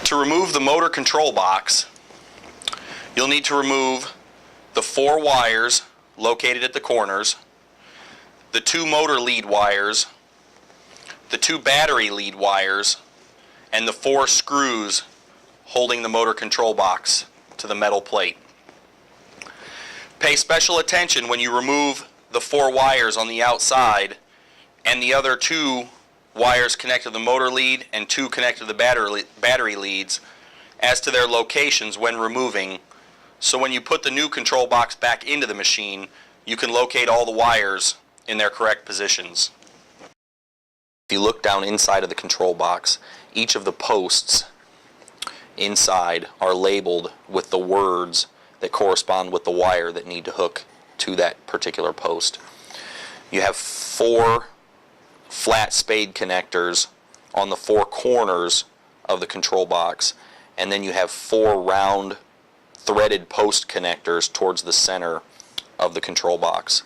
To remove the motor control box, you'll need to remove the 4 wires located at the corners, the 2 motor lead wires, the 2 battery lead wires, and the 4 screws holding the motor control box to the metal plate. Pay special attention when you remove the 4 wires on the outside and the other 2 wires connect to the motor lead and 2 connect to the battery leads as to their locations when removing, so when you put the new control box back into the machine, you can locate all the wires in their correct positions. If you look down inside of the control box, each of the posts inside are labeled with the words that correspond with the wire that need to hook to that particular post. You have 4 flat spade connectors on the 4 corners of the control box, and then you have 4 round threaded post connectors towards the center of the control box.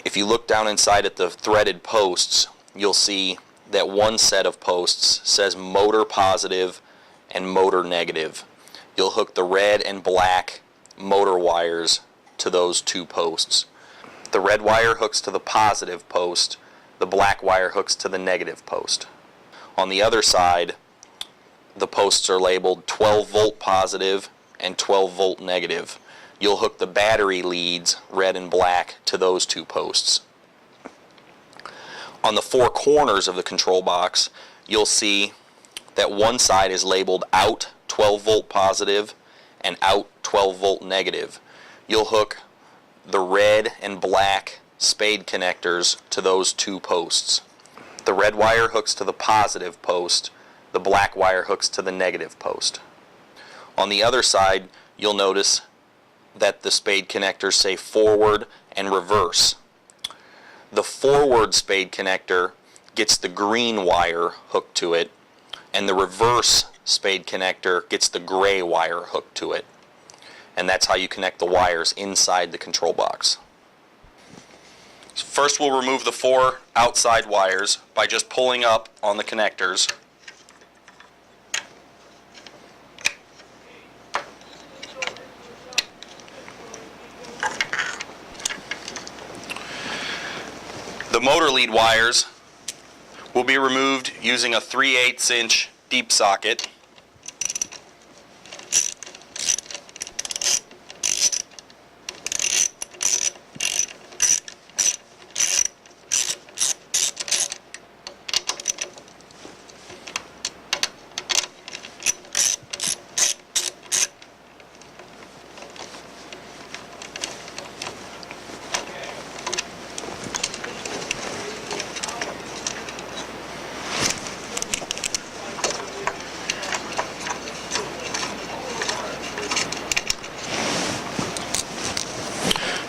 If you look down inside at the threaded posts, you'll see that one set of posts says motor positive and motor negative. You'll hook the red and black motor wires to those 2 posts. The red wire hooks to the positive post, the black wire hooks to the negative post. On the other side, the posts are labeled 12 volt positive and 12 volt negative. You'll hook the battery leads, red and black, to those 2 posts. On the 4 corners of the control box, you'll see that one side is labeled out 12 volt positive and out 12 volt negative. You'll hook the red and black spade connectors to those 2 posts. The red wire hooks to the positive post, the black wire hooks to the negative post. On the other side, you'll notice that the spade connectors say forward and reverse. The forward spade connector gets the green wire hooked to it, and the reverse spade connector gets the gray wire hooked to it. And that's how you connect the wires inside the control box. So first we'll remove the 4 outside wires by just pulling up on the connectors. The motor lead wires will be removed using a 3/8 inch deep socket.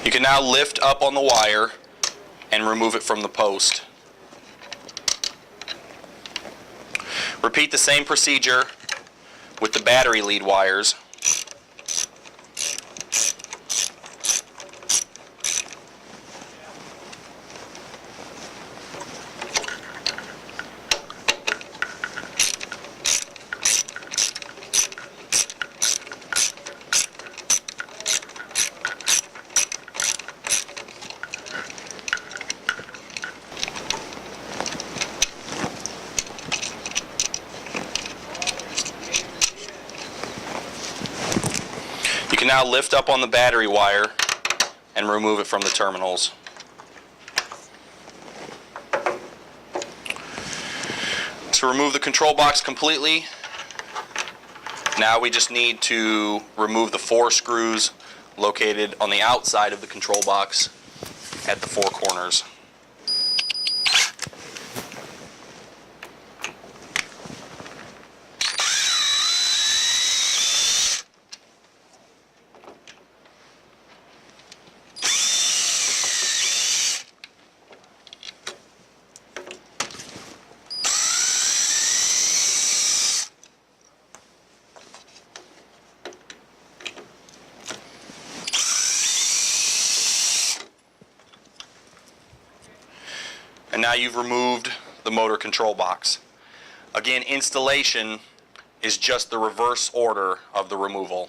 You can now lift up on the wire and remove it from the post. Repeat the same procedure with the battery lead wires. You can now lift up on the battery wire and remove it from the terminals. To remove the control box completely, now we just need to remove the 4 screws located on the outside of the control box at the 4 corners. And now you've removed the motor control box. Again, installation is just the reverse order of the removal.